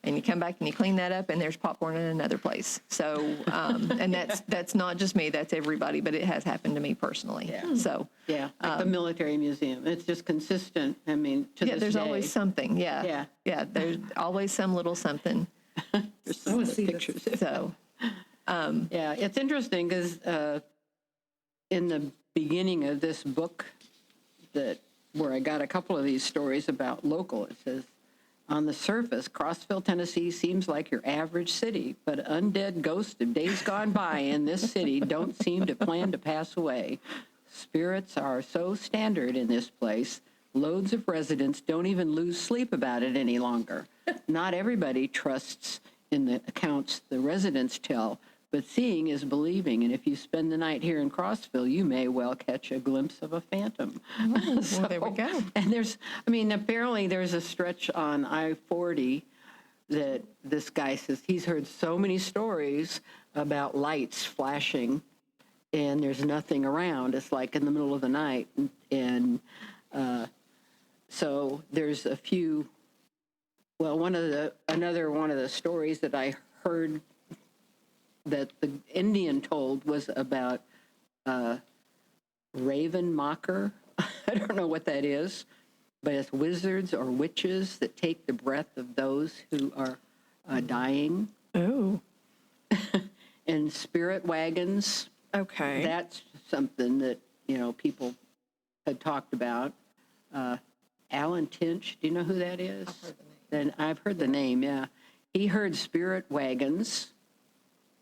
And you come back and you clean that up, and there's popcorn in another place. So, and that's not just me, that's everybody, but it has happened to me personally. Yeah. So, like the military museum. It's just consistent. I mean, to this there's day. always something. Yeah. There's always some little something. There's some of the pictures. So, it's interesting because in the beginning of this book, where I got a couple of these stories about local, it says, on the surface, Crossville, Tennessee seems like your average city, but undead ghosts of days gone by in this city don't seem to plan to pass away. Spirits are so standard in this place, loads of residents don't even lose sleep about it any longer. Not everybody trusts in the accounts the residents tell, but seeing is believing, and if you spend the night here in Crossville, you may well catch a glimpse of a phantom. well, there we go. And apparently there's a stretch on I-40 that this guy says he's heard so many stories about lights flashing, and there's nothing around. It's like in the middle of the night, and so there's a few. Well, another one of the stories that I heard that the Indian told was about raven mocker. I don't know what that is, but it's wizards or witches that take the breath of those who are dying. Oh. And spirit wagons. Okay. That's something that, people had talked about. Alan Tinch, do you know who that is? I've heard the name, yeah. He heard spirit wagons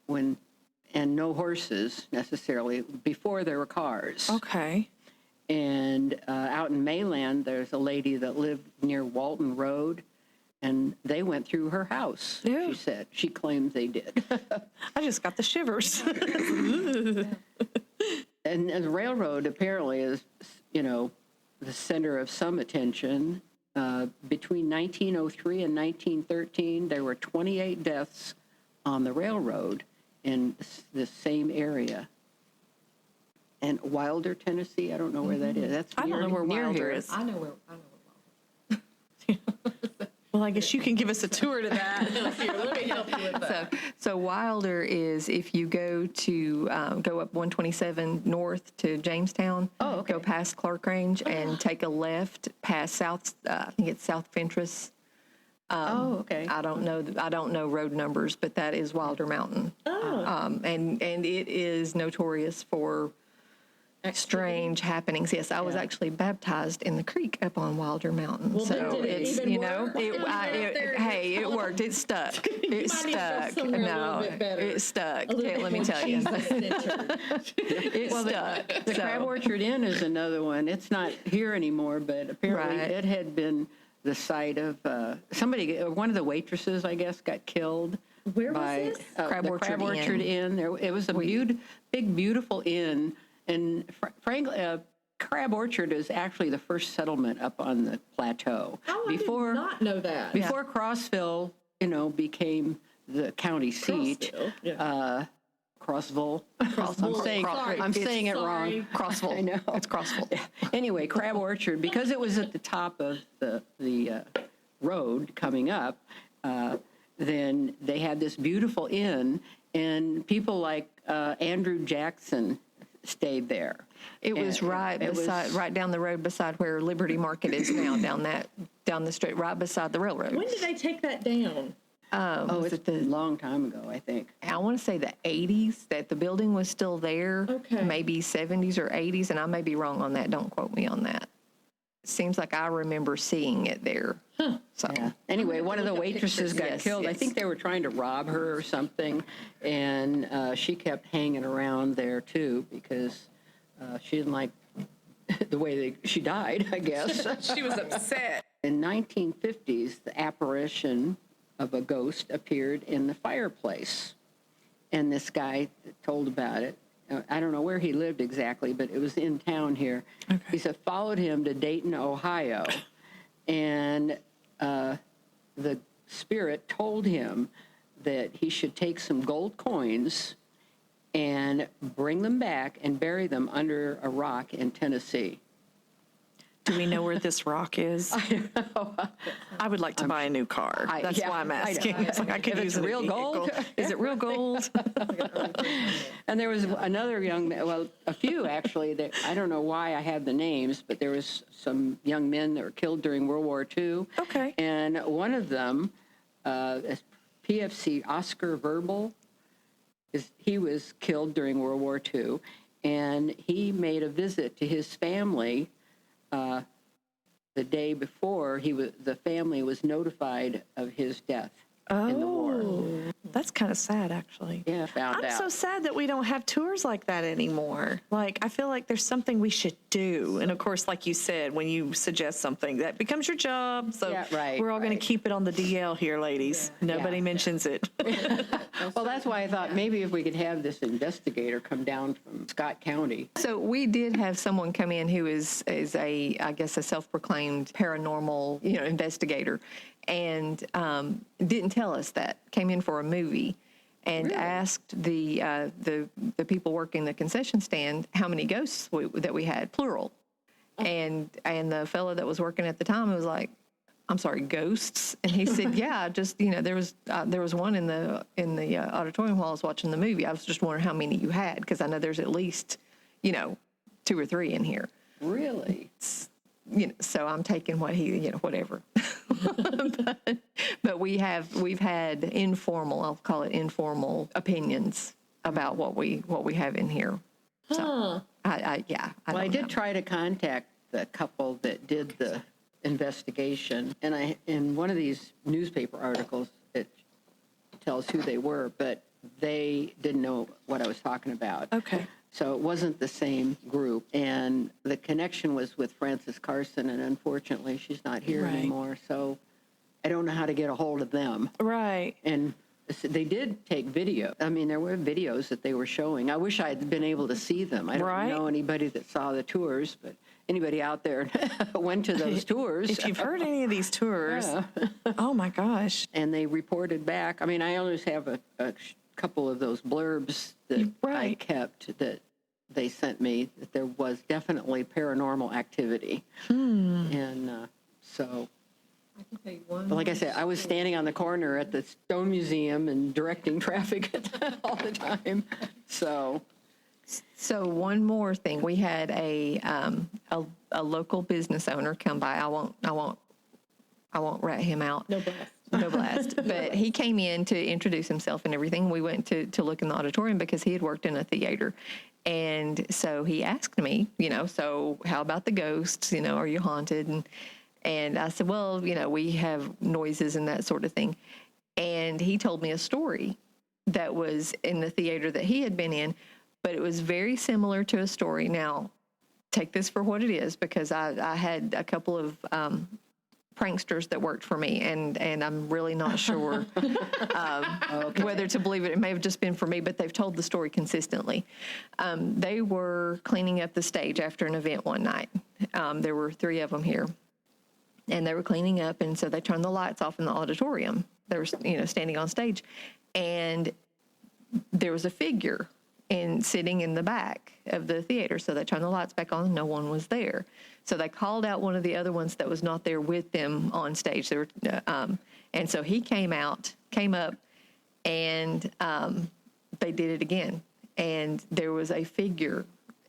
and no horses necessarily, before there were cars. Okay. And out in Mayland, there's a lady that lived near Walton Road, and they went through her house, Yeah. she said. She claims they did. I just got the shivers. And the railroad apparently is, the center of some attention. Between 1903 and 1913, there were 28 deaths on the railroad in the same area. And Wilder, Tennessee, I don't know where that is. That's I don't know where near Wilder here. is. I know where Well, I guess you can give us a tour to that. Let me help you with that. So Wilder is if you go up 127 north to Jamestown, go past Clark Range and take a left past South. I think it's South Fentress. Okay. I don't know road numbers, but that is Wilder Mountain. And it is notorious for strange happenings. Yes, I was actually baptized in the creek up on Wilder Mountain. Well, so did it it's even work? it worked. It stuck. It might need to go stuck. somewhere a No, little bit better. it stuck. A little Okay, bit let me more tell you. Jesus-centered. It stuck. The Crab Orchard Inn is another one. It's not here anymore, but apparently Right. it had been the site of one of the waitresses, I guess, got killed. Where was by this? Crab the Orchard Crab Orchard Inn. Inn. It was a big, beautiful inn. And frankly, Crab Orchard is actually the first settlement up on the plateau. Oh, I did not know that. Before Crossville, became the county seat. Crossville, yeah. Crossville. Sorry. I'm saying it wrong. Crossville. I know. It's Crossville. Anyway, Crab Orchard, because it was at the top of the road coming up, then they had this beautiful inn, and people like Andrew Jackson stayed there. It was right down the road beside where Liberty Market is now, down the street, right beside the railroad. When did they take that down? It's a long time ago, I think. I want to say the 80s, that the building was still there. Okay. Maybe 70s or 80s, and I may be wrong on that. Don't quote me on that. Seems like I remember seeing it there. Huh. So. Yeah. Anyway, one of the waitresses got Yes, killed. I yes. think they were trying to rob her or something, and she kept hanging around there too because she didn't like the way she died, I guess. She was upset. In 1950s, the apparition of a ghost appeared in the fireplace, and this guy told about it. I don't know where he lived exactly, but it was in town here. Okay. He said followed him to Dayton, Ohio, and the spirit told him that he should take some gold coins and bring them back and bury them under a rock in Tennessee. Do we know where this rock is? I would like to buy a new car. That's why I'm asking. It's like I could use it real gold. Is it real gold? And there was another young man, well, a few actually, that I don't know why I have the names, but there was some young men that were killed during World War II. Okay. And one of them, PFC Oscar Verbal, he was killed during World War II, and he made a visit to his family the day before the family was notified of his death in the war. That's kind of sad, actually. Yeah, I'm so sad that we don't have tours like that anymore. Like, I feel like there's something we should do. And of course, like you said, when you suggest something, that becomes your job. So we're all going to keep it on the DL here, ladies. Yeah. Nobody mentions it. Well, that's why I thought maybe if we could have this investigator come down from Scott County. So we did have someone come in who is a, I guess, a self-proclaimed paranormal, investigator, and didn't tell us that. Came in for a movie and asked the people working the concession stand how many ghosts that we had, plural. And the fellow that was working at the time was like, I'm sorry, ghosts? And he said, yeah, just, there was one in the auditorium while I was watching the movie. I was just wondering how many you had, because I know there's at least, 2 or 3 in here. Really? So I'm taking what he, whatever. but we've had informal, I'll call it informal opinions about what we have in here. So I did try to contact the couple that did the investigation, and in one of these newspaper articles it tells who they were, but they didn't know what I was talking about. Okay. So it wasn't the same group, and the connection was with Frances Carson, and unfortunately she's not here anymore, so I don't know how to get a hold of them. Right. And they did take video. I mean, there were videos that they were showing. I wish I had been able to see them. I don't know anybody that saw the tours, but anybody out there went to those tours. If you've heard any of these tours, oh my gosh. And they reported back. I mean, I always have a couple of those blurbs that I kept that they sent me, that there was definitely paranormal activity. And so, I can tell you one. like I said, I was standing on the corner at the Stone Museum and directing traffic all the time. So one more thing, we had a local business owner come by. I won't rat him out. No blast. But he came in to introduce himself and everything. We went to look in the auditorium because he had worked in a theater. And so he asked me, so how about the ghosts? Are you haunted? And I said, well, we have noises and that sort of thing. And he told me a story that was in the theater that he had been in, but it was very similar to a story. Now, take this for what it is, because I had a couple of pranksters that worked for me, and I'm really not sure whether to believe it. It may have just been for me, but they've told the story consistently. They were cleaning up the stage after an event one night. There were 3 of them here, and they were cleaning up, and so they turned the lights off in the auditorium. They were, standing on stage, and there was a figure sitting in the back of the theater. So they turned the lights back on. No one was there. So they called out one of the other ones that was not there with them on stage. They were, and so he came up, and they did it again. And there was a figure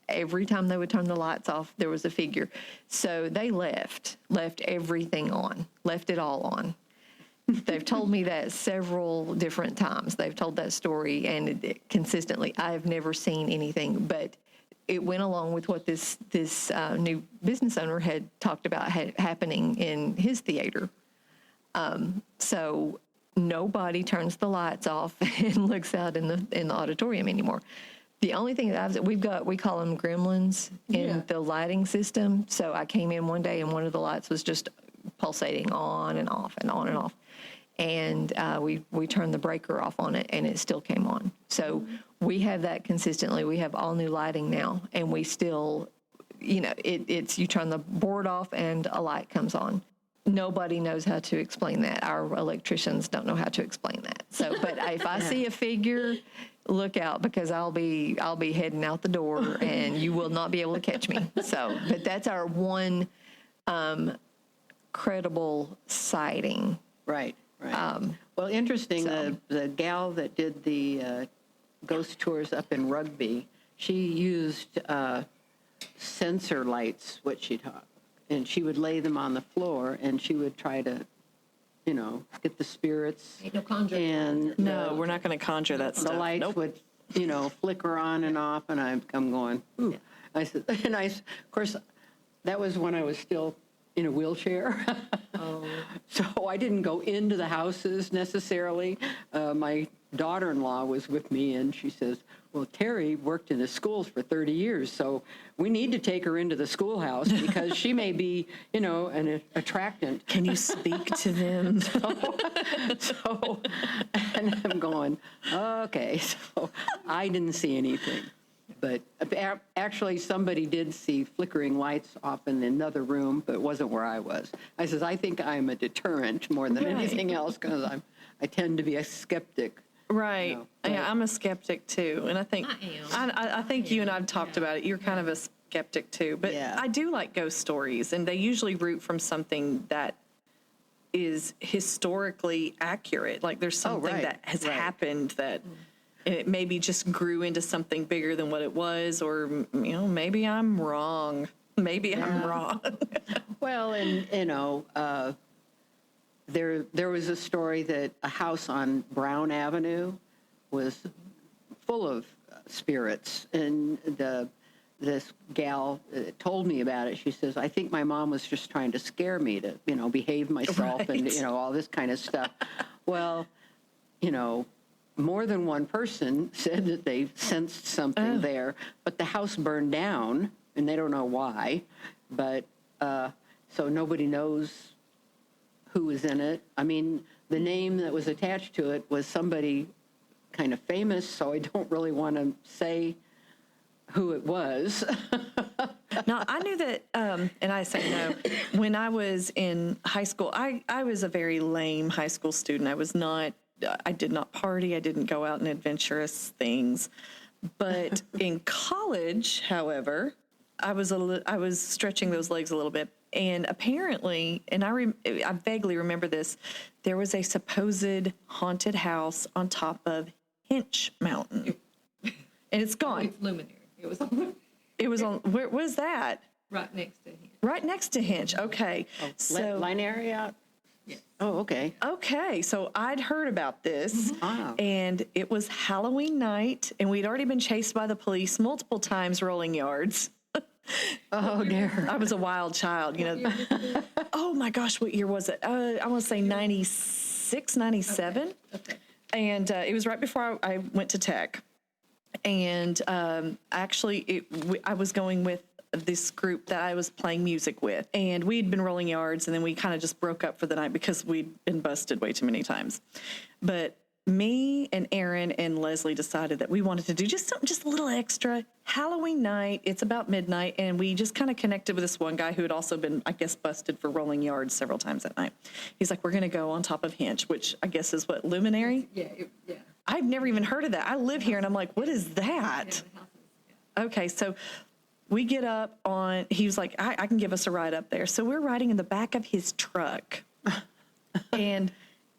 every time they would turn the lights off, there was a figure. So they left everything on, left it all on. They've told me that several different times. They've told that story, and consistently, I've never seen anything, but it went along with what this new business owner had talked about happening in his theater. So nobody turns the lights off and looks out in the auditorium anymore. The only thing that we call them gremlins in the lighting system. So I came in one day and one of the lights was just pulsating on and off and on and off. And we turned the breaker off on it, and it still came on. So we have that consistently. We have all new lighting now, and we still, it's you turn the board off and a light comes on. Nobody knows how to explain that. Our electricians don't know how to explain that. So, but if I see a figure, look out, because I'll be heading out the door, and you will not be able to catch me. So, but that's our one credible sighting. Right. Well, interesting, the gal that did the ghost tours up in Rugby, she used sensor lights, what she taught, and she would lay them on the floor, and she would try to, get the spirits. Ain't no conjuring. And No, we're not going to conjure that stuff. the lights would, flicker on and off, and I'm going, ooh. Yeah. I said, of course, that was when I was still in a wheelchair. So I didn't go into the houses necessarily. My daughter-in-law was with me, and she says, well, Terry worked in the schools for 30 years, so we need to take her into the schoolhouse because she may be, an attractant. Can you speak to them? So, and I'm going, okay. So I didn't see anything. But actually, somebody did see flickering lights off in another room, but it wasn't where I was. I says, I think I'm a deterrent more than anything else, because I tend to be a skeptic. Right. Yeah, I'm a skeptic too, and I think I think you and I've talked about it. You're kind of a skeptic too, but I do like ghost stories, and they usually root from something that is historically accurate. Like there's something that has happened that. And it maybe just grew into something bigger than what it was, or, maybe I'm wrong. Maybe I'm wrong. Well, and, there was a story that a house on Brown Avenue was full of spirits, and this gal told me about it. She says, I think my mom was just trying to scare me to, behave myself and, all this kind of stuff. Well, more than one person said that they sensed something there, but the house burned down, and they don't know why. But so nobody knows who was in it. I mean, the name that was attached to it was somebody kind of famous, so I don't really want to say who it was. No, I knew that, and I say no, when I was in high school, I was a very lame high school student. I did not party. I didn't go out and adventurous things. But in college, however, I was stretching those legs a little bit. And apparently, and I vaguely remember this, there was a supposed haunted house on top of Hinch Mountain. And it's gone. It's Luminary. It was on, where was that? Right next to him. Right next to Hinch. Okay. So line area? Yes. Oh, okay. Okay, so I'd heard about this, and it was Halloween night, and we'd already been chased by the police multiple times rolling yards. Oh, dear. I was a wild child, Oh, my gosh, what year was it? I want to say 96, 97. Okay. And it was right before I went to tech. And actually, I was going with this group that I was playing music with, and we'd been rolling yards, and then we kind of just broke up for the night because we'd been busted way too many times. But me and Aaron and Leslie decided that we wanted to do just something just a little extra. Halloween night, it's about midnight, and we just kind of connected with this one guy who had also been, I guess, busted for rolling yards several times that night. He's like, we're going to go on top of Hinch, which I guess is what, Luminary? Yeah. I've never even heard of that. I live here, and I'm like, what is that? Okay, so we get up on, he was like, I can give us a ride up there. So we're riding in the back of his truck. And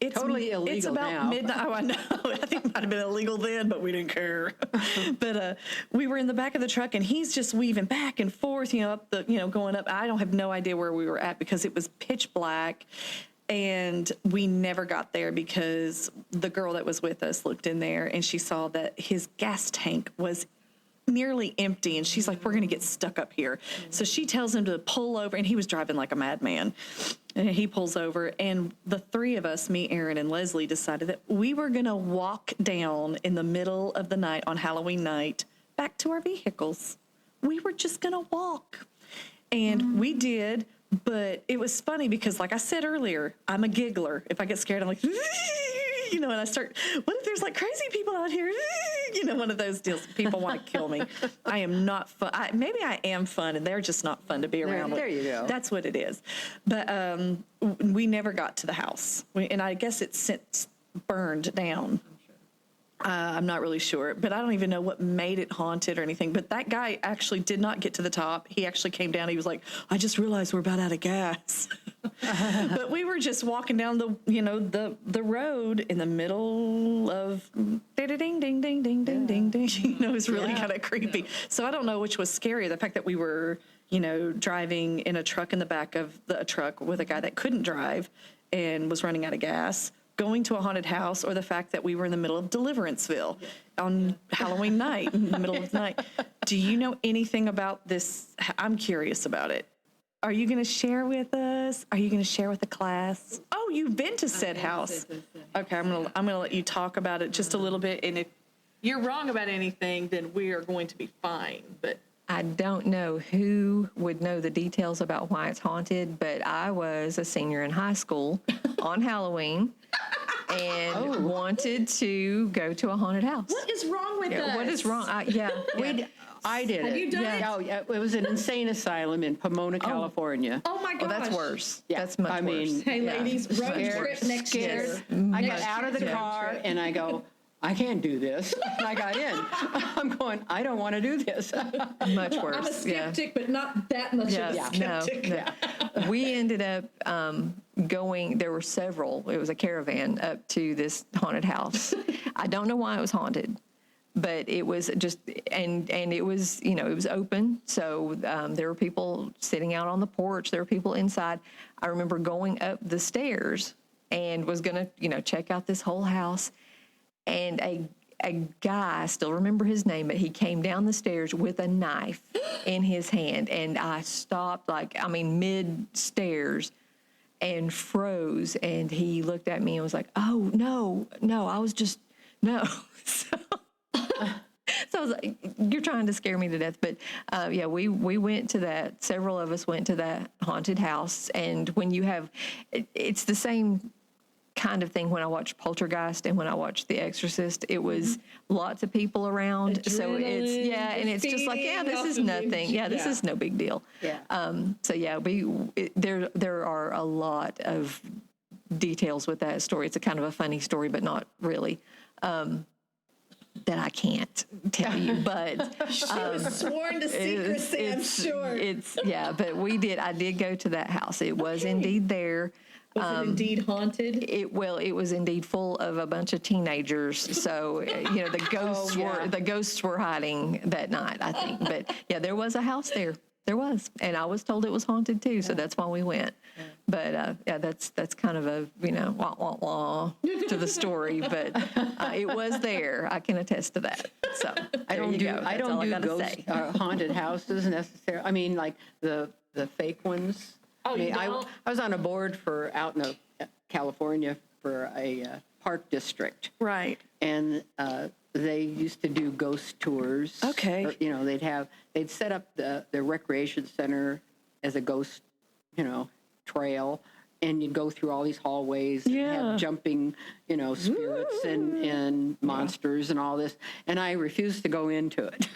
It's Totally illegal It's about now. midnight. Oh, I know. I think it might have been illegal then, but we didn't care. But we were in the back of the truck, and he's just weaving back and forth, up the, going up. I don't have no idea where we were at because it was pitch black, and we never got there because the girl that was with us looked in there, and she saw that his gas tank was nearly empty, and she's like, we're going to get stuck up here. So she tells him to pull over, and he was driving like a madman. And he pulls over, and the three of us, me, Aaron, and Leslie, decided that we were going to walk down in the middle of the night on Halloween night back to our vehicles. We were just going to walk. And we did, but it was funny because, like I said earlier, I'm a giggler. If I get scared, I'm like, and I start, what if there's like crazy people out here? One of those deals. People want to kill me. I am not fun. Maybe I am fun, and they're just not fun to be around with. There you go. That's what it is. But we never got to the house. And I guess it's since burned down. I'm not really sure, but I don't even know what made it haunted or anything. But that guy actually did not get to the top. He actually came down. He was like, I just realized we're about out of gas. But we were just walking down the road in the middle of ding, ding, ding, ding, ding, ding, ding, ding. It was really kind of creepy. Yeah. So I don't know which was scarier, the fact that we were, driving in a truck in the back of a truck with a guy that couldn't drive and was running out of gas, going to a haunted house, or the fact that we were in the middle of Deliverenceville on Halloween night, in the middle of the night. Do you know anything about this? I'm curious about it. Are you going to share with us? Are you going to share with the class? Oh, you've been to said house. Okay, I'm gonna let you talk about it just a little bit, and if you're wrong about anything, then we are going to be fine. But I don't know who would know the details about why it's haunted, but I was a senior in high school on Halloween and wanted to go to a haunted house. what is wrong with us? What is wrong? I did it. Have you done it? Oh, yeah, it was an insane asylum in Pomona, California. Oh my gosh. Oh, that's worse. Yeah, That's much worse. Hey, ladies, road trip next year. I got out of the car and I go, I can't do this. And I got in. I'm going, I don't want to do this. Much worse. I'm a skeptic, but not that much of a skeptic. No. We ended up going, there were several, it was a caravan up to this haunted house. I don't know why it was haunted, but it was just, and it was, it was open. So there were people sitting out on the porch. There were people inside. I remember going up the stairs and was going to, check out this whole house. And a guy, I still remember his name, but he came down the stairs with a knife in his hand. And I stopped, mid-stairs and froze. And he looked at me and was like, oh, no, I was just, no. So I was like, you're trying to scare me to death. But, we went to that. Several of us went to that haunted house. And when you have, it's the same kind of thing when I watched Poltergeist and when I watched The Exorcist. It was lots of people around. Adrenaline, so and it's just like, this is nothing. This is no big deal. Yeah. There are a lot of details with that story. It's a kind of a funny story, but not really. That I can't tell you, but She was sworn to secrecy, I'm sure. But I did go to that house. It was indeed there. Was it indeed haunted? It was indeed full of a bunch of teenagers. So, the ghosts were hiding that night, I think. But there was a house there. There was, and I was told it was haunted too. So that's why we went. But that's kind of a wah wah wah to the story. But it was there. I can attest to that. So I don't do ghost haunted houses necessarily. I mean, like the fake ones. Oh, I was on a board out in California for a park district. Right. And they used to do ghost tours. Okay. Or, they'd set up the recreation center as a ghost, trail, and you'd go through all these hallways and have jumping, spirits and monsters and all this. And I refused to go into it.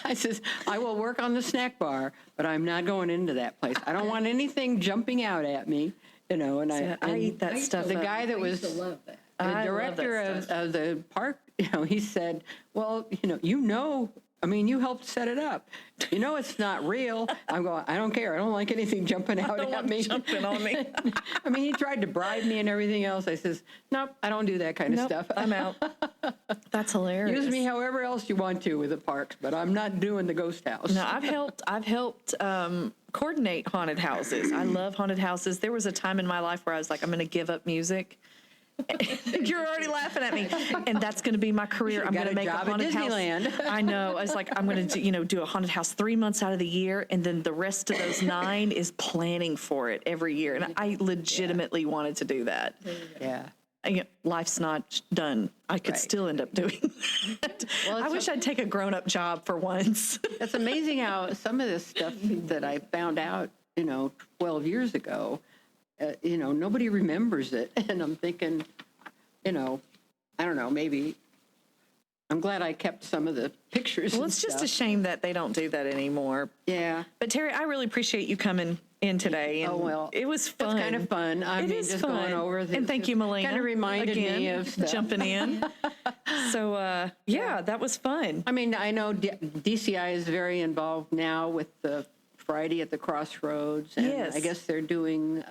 I says, I will work on the snack bar, but I'm not going into that place. I don't want anything jumping out at me, And I eat that stuff. The guy that was the director of the park, he said, well, I mean, you helped set it up. You know it's not real. I'm going, I don't care. I don't like anything jumping out at me. Jumping on me. I mean, he tried to bribe me and everything else. I says, nope, I don't do that kind of stuff. I'm out. That's hilarious. Use me however else you want to with the parks, but I'm not doing the ghost house. No, I've helped coordinate haunted houses. I love haunted houses. There was a time in my life where I was like, I'm going to give up music. You're already laughing at me, and that's going to be my career. I'm going to make a haunted house. I know. I was like, I'm going to do a haunted house 3 months out of the year, and then the rest of those 9 is planning for it every year. And I legitimately wanted to do that. Yeah. Life's not done. I could still end up doing that. Well, I wish I'd take a grown-up job for once. It's amazing how some of this stuff that I found out, 12 years ago, nobody remembers it. And I'm thinking, I don't know, maybe I'm glad I kept some of the pictures. Well, it's just a shame that they don't do that anymore. Yeah. But Terry, I really appreciate you coming in today. And it was fun. It's kind of fun. I mean, just fun. Going over this. And thank you, Malena. Kind of reminded me of stuff. Jumping in. So, that was fun. I mean, I know DCI is very involved now with the Friday at the Crossroads. And I guess they're doing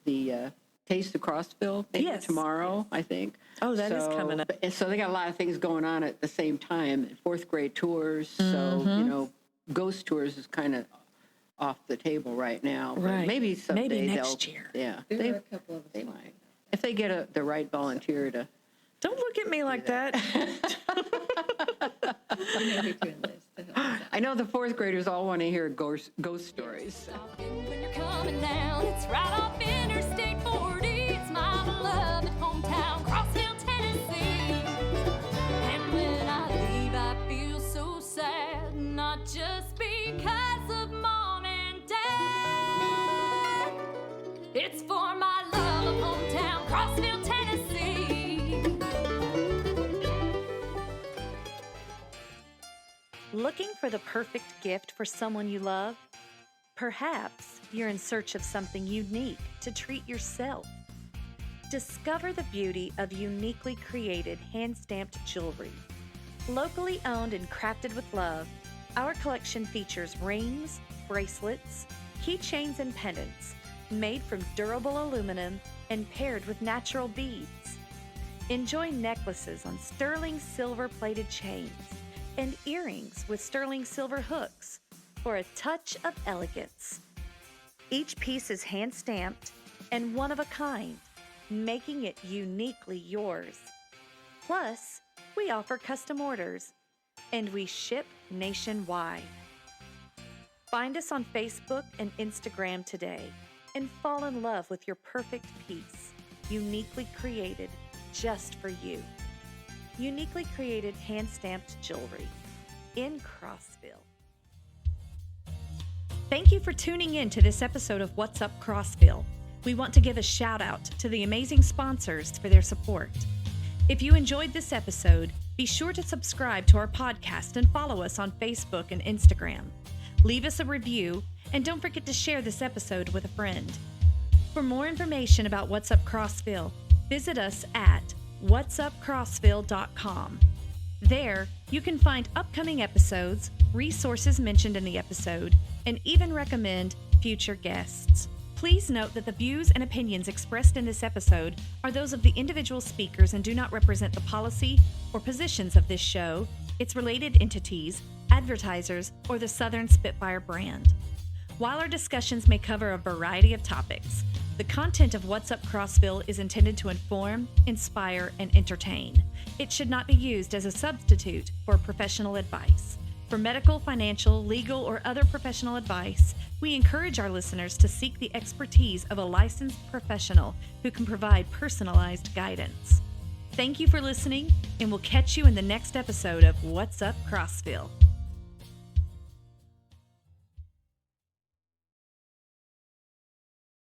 the Taste of Crossville tomorrow, I think. Oh, that is coming up. So they got a lot of things going on at the same time. 4th grade tours. So, ghost tours is kind of off the table right now. Right. Maybe someday maybe next year. Yeah. There were a couple of they might. If they get the right volunteer to. Don't look at me like that. I know the 4th graders all want to hear ghost stories. When you're coming down, it's right off Interstate 40. It's my beloved hometown, Crossville, Tennessee. And when I leave, I feel so sad, not just because of mom and dad. It's for my love of hometown, Crossville, Tennessee. Looking for the perfect gift for someone you love? Perhaps you're in search of something unique to treat yourself. Discover the beauty of uniquely created hand-stamped jewelry. Locally owned and crafted with love, our collection features rings, bracelets, keychains, and pendants made from durable aluminum and paired with natural beads. Enjoy necklaces on sterling silver-plated chains and earrings with sterling silver hooks for a touch of elegance. Each piece is hand-stamped and one of a kind, making it uniquely yours. Plus, we offer custom orders, and we ship nationwide. Find us on Facebook and Instagram today and fall in love with your perfect piece, uniquely created just for you. Uniquely created hand-stamped jewelry in Crossville. Thank you for tuning in to this episode of What's Up Crossville. We want to give a shout out to the amazing sponsors for their support. If you enjoyed this episode, be sure to subscribe to our podcast and follow us on Facebook and Instagram. Leave us a review, and don't forget to share this episode with a friend. For more information about What's Up Crossville, visit us at whatsupcrossville.com. There, you can find upcoming episodes, resources mentioned in the episode, and even recommend future guests. Please note that the views and opinions expressed in this episode are those of the individual speakers and do not represent the policy or positions of this show, its related entities, advertisers, or the Southern Spitfire brand. While our discussions may cover a variety of topics, the content of What's Up Crossville is intended to inform, inspire, and entertain. It should not be used as a substitute for professional advice. For medical, financial, legal, or other professional advice, we encourage our listeners to seek the expertise of a licensed professional who can provide personalized guidance. Thank you for listening, and we'll catch you in the next episode of What's Up Crossville.